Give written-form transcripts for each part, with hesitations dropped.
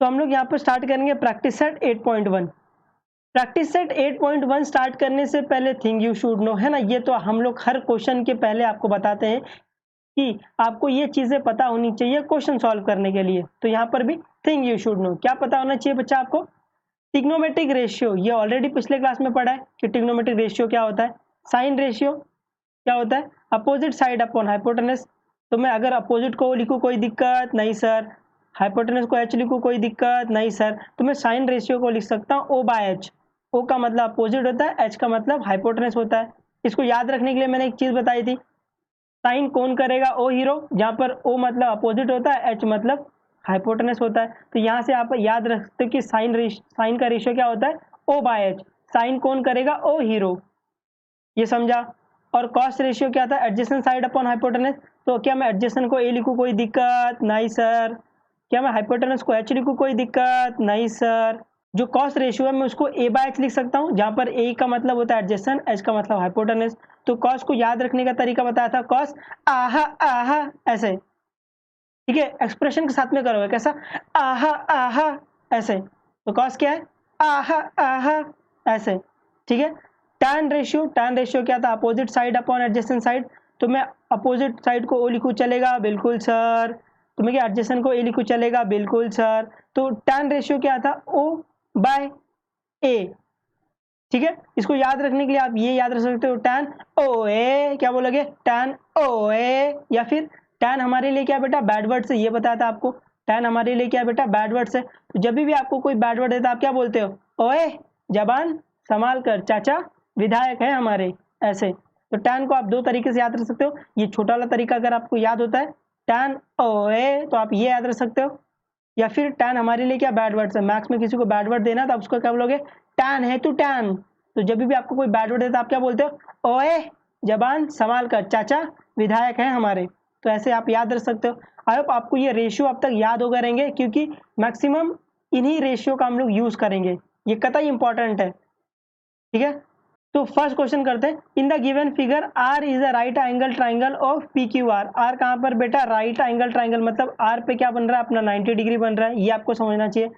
तो हम लोग यहाँ पर स्टार्ट करेंगे practice set 8.1। Practice set 8.1 start करने से पहले थिंग यू शुड नो, है ना, ये तो हम लोग हर क्वेश्चन के पहले आपको बताते हैं कि आपको ये चीजें पता होनी चाहिए क्वेश्चन सॉल्व करने के लिए। तो यहाँ पर भी थिंग यू शुड नो, क्या पता होना चाहिए बच्चा आपको? ट्रिग्नोमेट्रिक रेशियो, ये ऑलरेडी पिछले क्लास में पढ़ा है कि ट्रिग्नोमेट्रिक रेशियो क्या होता है। साइन रेशियो क्या होता है? Opposite side upon hypotenuse. तो मैं अगर अपोजिट को लिखूँ कोई दिक्कत नहीं सर, हाइपोटेनस को एच लिखूँ कोई दिक्कत नहीं सर, तो मैं साइन रेशियो को लिख सकता हूँ ओ बाय एच। ओ का मतलब अपोजिट होता है, एच का मतलब हाइपोटेनस होता है। इसको याद रखने के लिए मैंने एक चीज बताई थी, साइन कौन करेगा? ओ हीरो, जहाँ पर ओ मतलब अपोजिट होता है, एच मतलब हाइपोटेनस होता है। तो यहाँ से आप याद रखते हो कि साइन का रेशियो क्या होता है? ओ बाय एच। साइन कौन करेगा? ओ हीरो, ये समझा। और कॉस्ट रेशियो क्या था? Adjacent side upon hypotenuse. तो क्या मैं एडजेसेंट को ए लिखूँ कोई दिक्कत नहीं सर? क्या मैं हाइपोटेनस को एच लिखूँ कोई दिक्कत नहीं सर? जो कॉस्ट रेशियो है मैं उसको ए बाय एच लिख सकता हूँ, जहाँ पर ए का मतलब होता है एडजेसेंट, एच का मतलब हाइपोटेनस। तो कॉस्ट को याद रखने का तरीका बताया था, कॉस्ट आहा आहा ऐसे, ठीक है, एक्सप्रेशन के साथ में करोगे कैसा? आहा आहा ऐसे। तो कॉस्ट क्या है? आहा आहा ऐसे, ठीक है। टैन रेशियो क्या था? Opposite side upon adjacent side. तो मैं अपोजिट साइड को ओ लिखूँ चलेगा? बिल्कुल सर। तो मैं क्या एडजेसेंट को ए लिखूँ चलेगा? बिल्कुल सर। तो टैन रेशियो क्या था? ओ बाय ए, ठीक है। इसको याद रखने के लिए आप ये याद रख सकते हो, टैन ओ ए। क्या बोलोगे? टैन ओ ए। या फिर टैन हमारे लिए क्या बेटा? बैड वर्ड से, ये बताया था आपको। टैन हमारे लिए क्या बेटा? बैड वर्ड से। तो जब भी आपको कोई बैड वर्ड देता है आप क्या बोलते हो? ओए जबान संभाल कर, चाचा विधायक है हमारे, ऐसे। तो टैन को आप दो तरीके से याद रख सकते हो। ये छोटा वाला तरीका अगर आपको याद होता है टैन ओ ए, तो आप ये याद रख सकते हो। या फिर टैन हमारे लिए क्या? बैड वर्ड से। मैथ्स में किसी को बैड वर्ड देना तो आप उसको क्या बोलोगे? टैन है तू टैन। तो जब भी आपको कोई बैड वर्ड देता है आप क्या बोलते हो? ओए जबान संभाल कर, चाचा विधायक हैं हमारे। तो ऐसे आप याद रख सकते हो। आई होप आपको ये रेशियो अब तक याद होगा रहेंगे, क्योंकि मैक्सिमम इन्हीं रेशियो का हम लोग यूज करेंगे, ये कतई इंपॉर्टेंट है, ठीक है। तो फर्स्ट क्वेश्चन करते हैं। In the given figure R is a right angle triangle of P Q R. R कहाँ पर बेटा? राइट एंगल ट्राइंगल, मतलब आर पे क्या बन रहा है? अपना 90 डिग्री बन रहा है, ये आपको समझना चाहिए,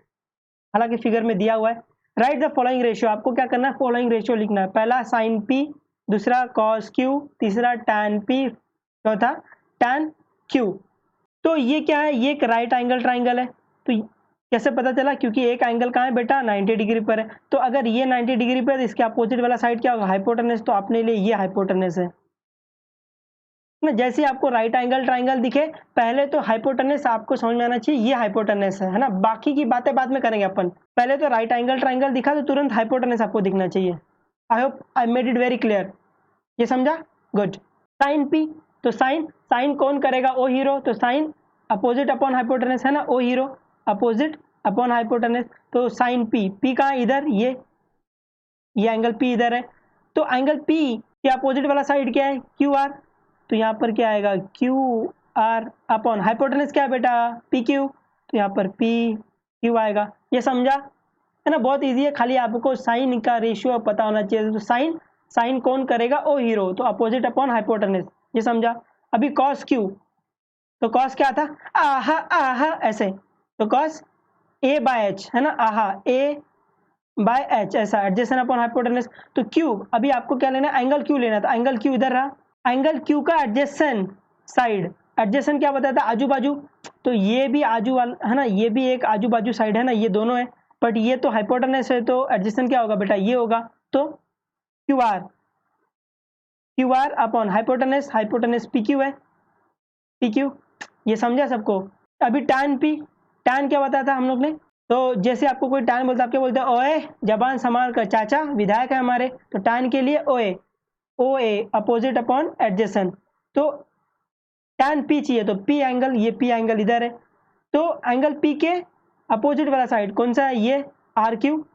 हालांकि फिगर में दिया हुआ है। राइट द फॉलोइंग रेशियो, आपको क्या करना है? फॉलोइंग रेशियो लिखना है। पहला साइन पी, दूसरा कॉस क्यू, तीसरा टैन पी, चौथा टैन क्यू। तो ये क्या है? ये एक राइट एंगल ट्राइंगल है। तो कैसे पता चला? क्योंकि एक एंगल कहाँ है बेटा? 90 डिग्री पर है। तो अगर ये 90 डिग्री पर है तो इसके अपोजिट वाला साइड क्या होगा? हाइपोटेनस। तो अपने लिए ये हाइपोटेनस है ना। जैसे ही आपको राइट एंगल ट्राइंगल दिखे, पहले तो हाइपोटेनस आपको समझ में आना चाहिए, ये हाइपोटेनस है ना। बाकी की बातें बाद में करेंगे अपन। पहले तो राइट एंगल ट्राइंगल दिखा तो तुरंत हाइपोटेनस आपको दिखना चाहिए। I hope I made it very clear, ये समझा? गुड। साइन पी, तो साइन कौन करेगा? ओ हीरो। तो साइन अपोजिट अपॉन हाइपोटेनस है ना, ओ हीरो अपोजिट अपॉन हाइपोटेनस। तो साइन पी, पी कहाँ? इधर, ये एंगल पी इधर है। तो एंगल पी के अपोजिट वाला साइड क्या है? Q R. तो यहाँ पर क्या आएगा? क्यू आर अपॉन हाइपोटेनस क्या है बेटा? P Q. तो यहाँ पर पी क्यू आएगा, ये समझा है ना। बहुत इजी है, खाली आपको साइन का रेशियो पता होना चाहिए। तो साइन कौन करेगा? ओ हीरो। तो अपोजिट अपॉन हाइपोटेनस, ये समझा। अभी कॉस क्यू, तो कॉस क्या था? आहा आहा ऐसे। तो कॉस ए बाय एच है ना, आहा ए बाय एच ऐसा, एडजेसेंट अपॉन हाइपोटेनस। तो क्यू, अभी आपको क्या लेना है? एंगल क्यू लेना था। एंगल क्यू इधर रहा, एंगल क्यू का एडजेसेंट साइड। एडजेसेंट क्या बताया था? आजू बाजू। तो ये भी आजू वाला है ना, ये भी एक आजू बाजू साइड है ना, ये दोनों है। बट ये तो हाइपोटेनस है, तो एडजेसेंट क्या होगा बेटा? ये होगा। तो Q R upon hypotenuse, hypotenuse P Q है, पी क्यू, ये समझा सबको। अभी टैन पी, टैन क्या बताया था हम लोग ने? तो जैसे आपको कोई टैन बोलता है आप क्या बोलते हैं? ओए जबान संभाल कर, चाचा विधायक है हमारे। तो टैन के लिए ओए, ओ ए अपोजिट अपॉन एडजेसेंट। तो टैन पी चाहिए, तो पी एंगल, ये पी एंगल इधर है। तो एंगल पी के अपोजिट वाला साइड कौन सा है? ये आर क्यू।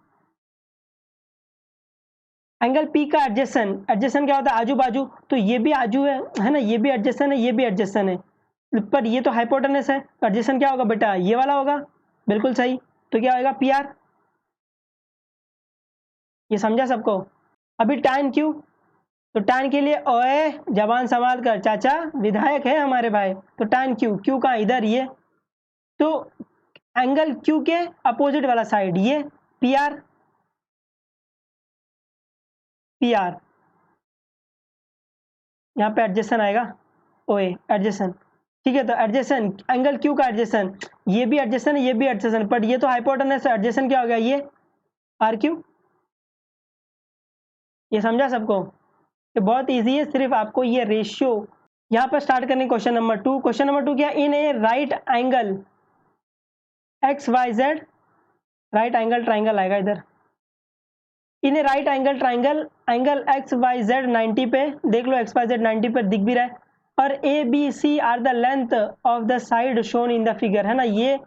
एंगल पी का एडजेसेंट, एडजेसेंट क्या होता है? आजू बाजू। तो ये भी आजू है ना, ये भी एडजेसेंट है, ये भी एडजेसेंट है, पर ये तो हाइपोटेनस है। तो एडजेसेंट क्या होगा बेटा? ये वाला होगा, बिल्कुल सही। तो क्या होगा? पी आर, ये समझा सबको। अभी टैन क्यू, तो टैन के लिए ओए जबान संभाल कर, चाचा विधायक है हमारे भाई। तो टैन क्यू, क्यू का इधर ये। तो एंगल क्यू के अपोजिट वाला साइड ये पी आर, पी आर यहाँ पे एडजेसन आएगा ओ ए एडजेसन, ठीक है। तो एडजेसन एंगल क्यू का एडजेसन, ये भी एडजेसन है ये भी एडजेसन, बट ये तो हाइपोटेनस है, एडजेसन क्या हो गया ये आर क्यू। ये समझा सबको? ये बहुत इजी है, सिर्फ आपको ये रेशियो यहाँ पर स्टार्ट करने। क्वेश्चन नंबर 2, क्वेश्चन नंबर 2 क्या, in a right angle X Y Z, right angle triangle आएगा इधर, in a right angle triangle, angle X Y Z 90 पे, देख लो एक्स वाई जेड 90 पर दिख भी रहा है, और A B C are the length of the side shown in the figure, है ना। ये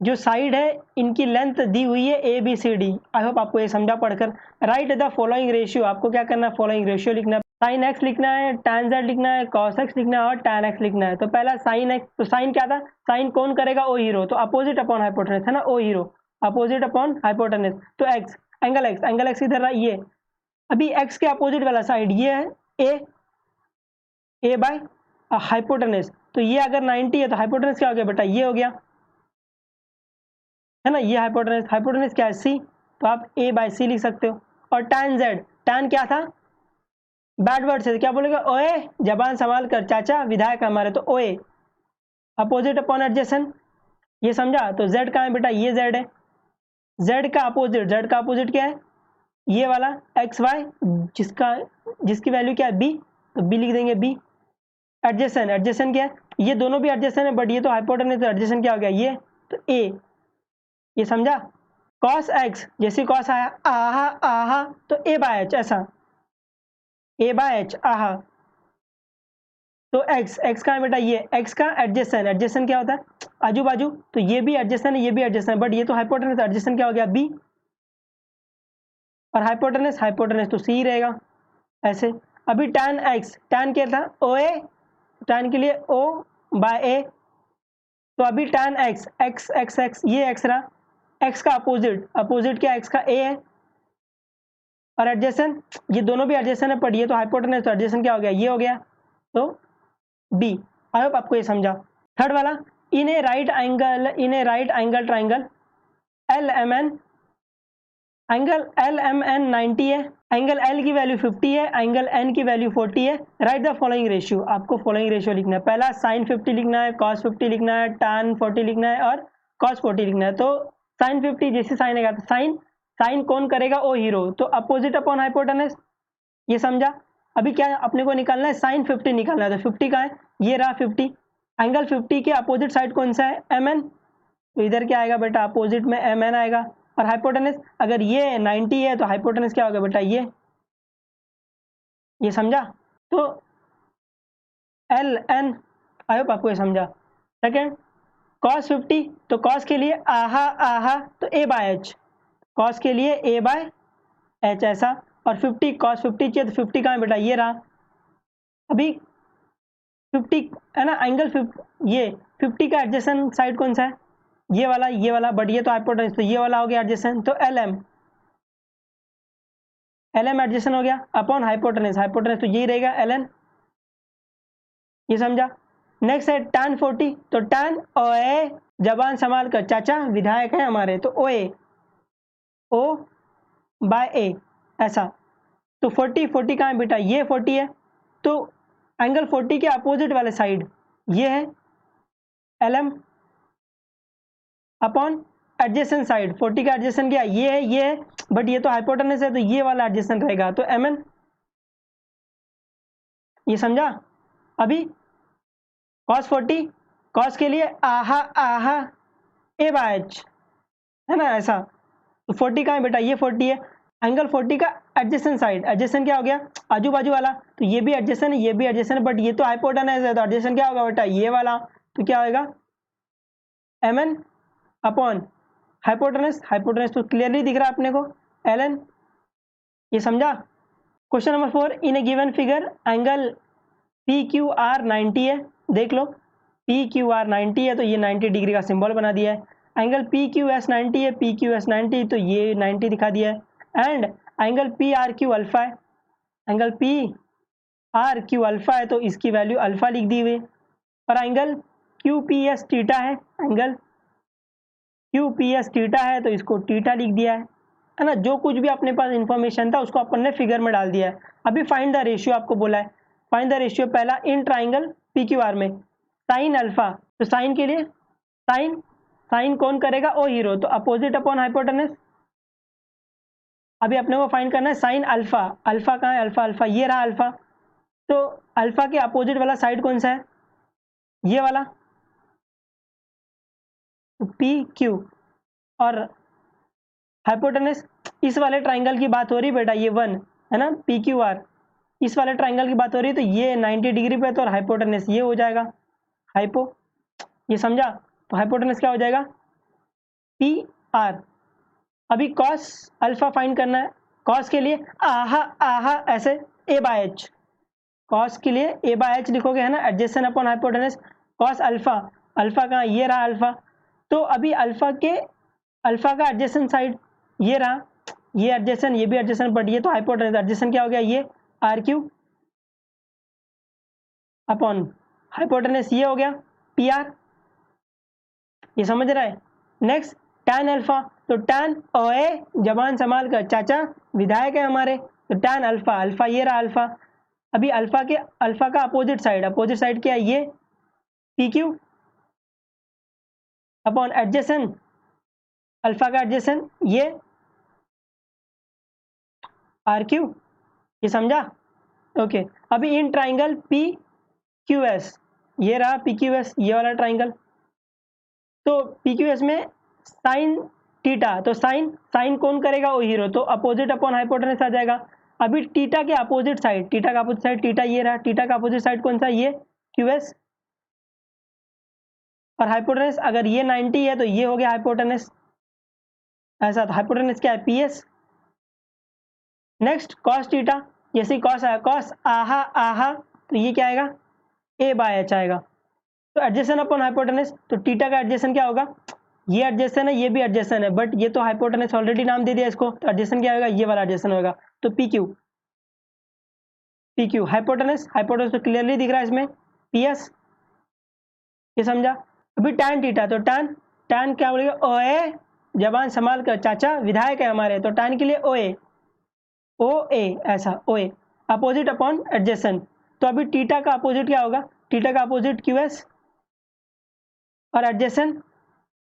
जो साइड है इनकी लेंथ दी हुई है A B C D. I hope आपको ये समझा पढ़कर। राइट द फॉलोइंग रेशियो, आपको क्या करना है, फॉलोइंग रेशियो लिखना है। साइन एक्स लिखना है, टैन जेड लिखना है, कॉस एक्स लिखना है और टैन एक्स लिखना है। तो पहला साइन एक्स, तो साइन क्या था, साइन कौन करेगा, ओ हीरो, तो अपोजिट अपॉन हाइपोटेनस है ना, ओ हीरो अपोजिट अपॉन हाइपोटेनस। तो x, angle x, angle x इधर रहा ये, अभी एक्स के अपोजिट वाला साइड ये है ए बाय हाइपोटेनस। तो ये अगर 90 है तो हाइपोटेनस क्या हो गया बेटा, ये हो गया, है ना। ये हाइपोटेनस, हाइपोटेनस क्या है सी, तो आप ए बाय सी लिख सकते हो। और टैन जेड, टैन क्या था, बैड वर्ड से क्या बोलेगा, ओए, जबान संभाल कर चाचा, विधायक हमारे, तो ओए अपोजिट अपॉन एडजेसेंट, ये समझा। तो जेड कहाँ है बेटा, ये जेड है, जेड का अपोजिट, जेड का अपोजिट क्या है, ये वाला एक्स वाई, जिसकी वैल्यू क्या है बी, तो बी लिख देंगे बी। एडजेसेंट, एडजेसेंट क्या है, ये दोनों भी एडजेसेंट है, बट ये तो हाइपोटेनस, तो एडजेसेंट क्या हो गया ये, तो ए, ये समझा। कॉस एक्स, जैसे कॉस आया आहा आहा, तो ए बाय एच, ऐसा ए बाय एच आहा। तो एक्स, एक्स का है बेटा ये, एक्स का एडजेसेंट, एडजेसेंट क्या होता है आजू बाजू, तो ये भी एडजेसेंट है ये भी एडजेसेंट, बट ये तो हाइपोटेनस, एडजेसेंट क्या हो गया बी, और हाइपोटेनस, हाइपोटेनस तो सी ही रहेगा ऐसे। अभी टैन एक्स, टैन क्या था ओ ए, टैन के लिए ओ बाय ए, तो अभी tan x, x x x, ये एक्स रहा, एक्स का अपोजिट, अपोजिट क्या एक्स का ए है, और एडजेसेंट, ये दोनों भी एडजेसेंट है, पर ये तो हाइपोटेनस, तो एडजेसेंट क्या हो गया ये हो गया, तो बी। आई होप आपको ये समझा। थर्ड वाला, in a right angle, in a right angle triangle L M N, angle L M N 90 है, एंगल एल की वैल्यू 50 है, एंगल एन की वैल्यू 40 है। राइट द फॉलोइंग रेशियो, आपको फॉलोइंग रेशियो लिखना है। पहला साइन 50 लिखना है, कॉस 50 लिखना है, टैन 40 लिखना है और कॉस 40 लिखना है। तो साइन 50, जैसे साइन आएगा तो साइन, साइन कौन करेगा, ओ हीरो, तो अपोजिट अपॉन हाइपोटेनस, ये समझा। अभी क्या अपने को निकालना है, साइन 50 निकालना है, तो 50 का है, ये रहा 50, एंगल 50 के अपोजिट साइड कौन सा है, एम एन, तो इधर क्या आएगा बेटा, अपोजिट में एम एन आएगा। और हाइपोटेनस, अगर ये 90 है तो हाइपोटेनस क्या होगा बेटा, ये समझा। तो एल एन, आई होप आपको ये समझा। सेकेंड, कॉस 50, तो कॉस के लिए आहा आहा, तो ए बाय एच, कॉस के लिए ए बाय एच ऐसा। और 50, कॉस 50 चाहिए तो 50 कहाँ है बेटा, ये रहा। अभी 50 है ना, एंगल 50, ये 50 का एडजेसेंट साइड कौन सा है, ये वाला, बट ये तो हाइपोटेनस, तो ये वाला हो गया एडजेसेंट, तो L M, L M adjacent हो गया अपॉन हाइपोटेनस, हाइपोटेनस तो यही रहेगा एल एन, ये समझा। नेक्स्ट है टैन 40, तो टैन ओ ए, जबान संभाल कर चाचा, विधायक है हमारे, तो ओ ए, ओ बाय ए ऐसा। तो 40, 40 कहाँ है बेटा, ये 40 है, तो एंगल 40 के अपोजिट वाले साइड ये है L M upon adjacent side, 40 का एडजेसेंट क्या ये है, बट ये तो हाइपोटेनस है, तो ये वाला एडजेसेंट रहेगा, तो एम एन, ये समझा। अभी कॉस 40, कॉस के लिए आहा आहा ए बाय एच, है ना ऐसा। तो 40 कहाँ है बेटा, ये 40 है, एंगल 40 का एडजेसेंट साइड, एडजेसेंट क्या हो गया, आजू बाजू वाला, तो ये भी एडजेसेंट है ये भी एडजेसेंट है, बट ये तो हाइपोटेनस है, तो एडजेसेंट क्या होगा बेटा, ये वाला, तो क्या होगा M N upon hypotenuse, hypotenuse तो क्लियरली दिख रहा है अपने को एल एन, ये समझा। Question number 4, in a given figure angle P Q R 90 है, देख लो पी क्यू आर 90 है, तो ये 90 डिग्री का सिंबल बना दिया है। एंगल पी क्यू एस 90 है, पी क्यू एस 90, तो ये 90 दिखा दिया है। And angle P R Q alpha है, angle P R Q alpha है, तो इसकी वैल्यू अल्फा लिख दी हुई। और angle Q P S theta है, angle Q P S theta है तो इसको टीटा लिख दिया है ना। जो कुछ भी अपने पास इंफॉर्मेशन था उसको अपन ने फिगर में डाल दिया है। अभी फाइंड द रेशियो आपको बोला है। फाइंड द रेशियो पहला in triangle P Q are में साइन अल्फा, तो साइन के लिए साइन साइन कौन करेगा, ओ हीरो, तो अपोजिट अपॉन हाइपोटेनस। अभी अपने को फाइंड करना है साइन अल्फा, अल्फा कहाँ है, अल्फा अल्फा ये रहा अल्फा, तो अल्फा के अपोजिट वाला साइड कौन सा है, ये वाला, तो पी क्यू। और हाइपोटेनस इस वाले ट्राइंगल की बात हो रही बेटा, ये 1 है ना, पी क्यू आर इस वाले ट्राइंगल की बात हो रही है, तो ये 90 डिग्री पे, तो और हाइपोटेनस ये हो जाएगा हाइपो, ये समझा। तो हाइपोटेनस क्या हो जाएगा, पी आर। अभी कॉस अल्फा फाइंड करना है। कॉस के लिए आहा आहा ऐसे ए बाय एच, कॉस के लिए ए बाय एच लिखोगे है ना, adjacent upon hypotenuse. Cos alpha, alpha कहाँ, ये रहा अल्फा, तो अभी अल्फा का एडजेसेंट साइड ये रहा, ये एडजेसेंट, ये भी एडजेसेंट, बट ये तो हाइपोटेनस, एडजेसेंट क्या हो गया, ये आर क्यू अपॉन हाइपोटेनस ये हो गया पी आर, ये समझ रहा है। नेक्स्ट टैन अल्फा, तो टैन ओए जबान संभाल कर चाचा विधायक है हमारे, तो टैन अल्फा, अल्फा ये रहा अल्फा। अभी अल्फा का अपोजिट साइड क्या है, ये P Q upon adjacent, alpha का एडजेसेंट ये आर क्यू, ये समझा। ओके अभी in triangle P Q S, ये रहा पी क्यू एस ये वाला ट्राइंगल, तो पी क्यू एस में साइन टीटा, तो साइन कौन करेगा, ओ हीरो, तो अपोजिट अपॉन हाइपोटेनस आ जाएगा। अभी टीटा के अपोजिट साइड, टीटा ये रहा, टीटा का अपोजिट साइड कौन सा, ये क्यू एस, और हाइपोटेनस अगर ये 90 है तो ये हो गया हाइपोटेनस, ऐसा, तो हाइपोटेनस क्या है, P S. Next cos theta, जैसे कॉस आया, कॉस आहा आहा, तो ये क्या आएगा, ए बाय एच आएगा, तो एडजेसेंट अपॉन हाइपोटेनस, तो टीटा का एडजेसेंट क्या होगा, ये एडजेसेंट है, ये भी एडजेसेंट है, बट ये तो हाइपोटेनस ऑलरेडी नाम दे दिया इसको, तो एडजेसेंट क्या होगा, ये वाला एडजेसेंट होगा, तो पी क्यू हाइपोटेनस तो क्लियरली दिख रहा है इसमें, पी एस, ये समझा। अभी टैन टीटा, तो टैन क्या बोलेगा, ओए जबान संभाल कर चाचा विधायक है हमारे, तो टैन के लिए ओए, ओ ए ऐसा ओए, अपोजिट अपॉन एडजेसेंट, तो अभी टीटा का अपोजिट क्या होगा, टीटा का अपोजिट क्यू एस, और एडजेसेंट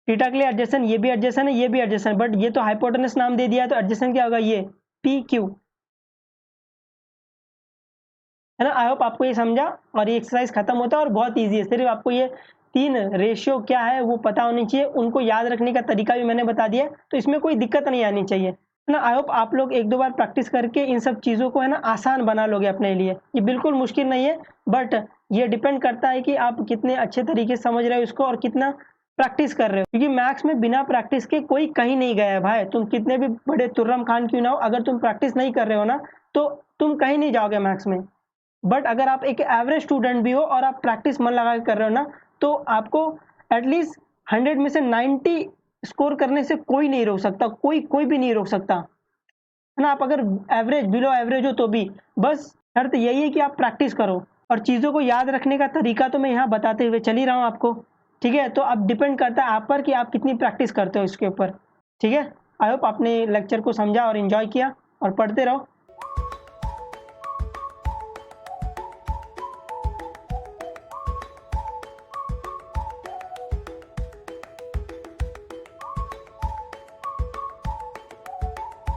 टीटा के लिए एडजेसेंट, ये भी एडजेसेंट है, ये भी एडजेसेंट, बट ये तो हाइपोटेनस नाम दे दिया है, तो एडजेसेंट क्या होगा, ये पी क्यू, है ना। आई होप आपको ये समझा, और ये एक्सरसाइज खत्म होता है और बहुत ईजी है, सिर्फ आपको ये 3 रेशियो क्या है वो पता होनी चाहिए, उनको याद रखने का तरीका भी मैंने बता दिया, तो इसमें कोई दिक्कत नहीं आनी चाहिए, है ना। आई होप आप लोग 1-2 बार प्रैक्टिस करके इन सब चीज़ों को है ना आसान बना लोगे अपने लिए। ये बिल्कुल मुश्किल नहीं है, बट ये डिपेंड करता है कि आप कितने अच्छे तरीके से समझ रहे हो इसको और कितना प्रैक्टिस कर रहे हो, क्योंकि मैथ्स में बिना प्रैक्टिस के कोई कहीं नहीं गया है भाई। तुम कितने भी बड़े तुर्रम खान क्यों ना हो, अगर तुम प्रैक्टिस नहीं कर रहे हो ना तो तुम कहीं नहीं जाओगे मैथ्स में। बट अगर आप एक एवरेज स्टूडेंट भी हो और आप प्रैक्टिस मन लगा के कर रहे हो ना, तो आपको एटलीस्ट 100 में से 90 स्कोर करने से कोई नहीं रोक सकता, कोई भी नहीं रोक सकता, है ना। आप अगर एवरेज बिलो एवरेज हो तो भी, बस शर्त यही है कि आप प्रैक्टिस करो, और चीज़ों को याद रखने का तरीका तो मैं यहाँ बताते हुए चल ही रहा हूँ आपको, ठीक है। तो अब डिपेंड करता है आप पर कि आप कितनी प्रैक्टिस करते हो इसके ऊपर, ठीक है। आई होप आपने लेक्चर को समझा और इन्जॉय किया, और पढ़ते रहो।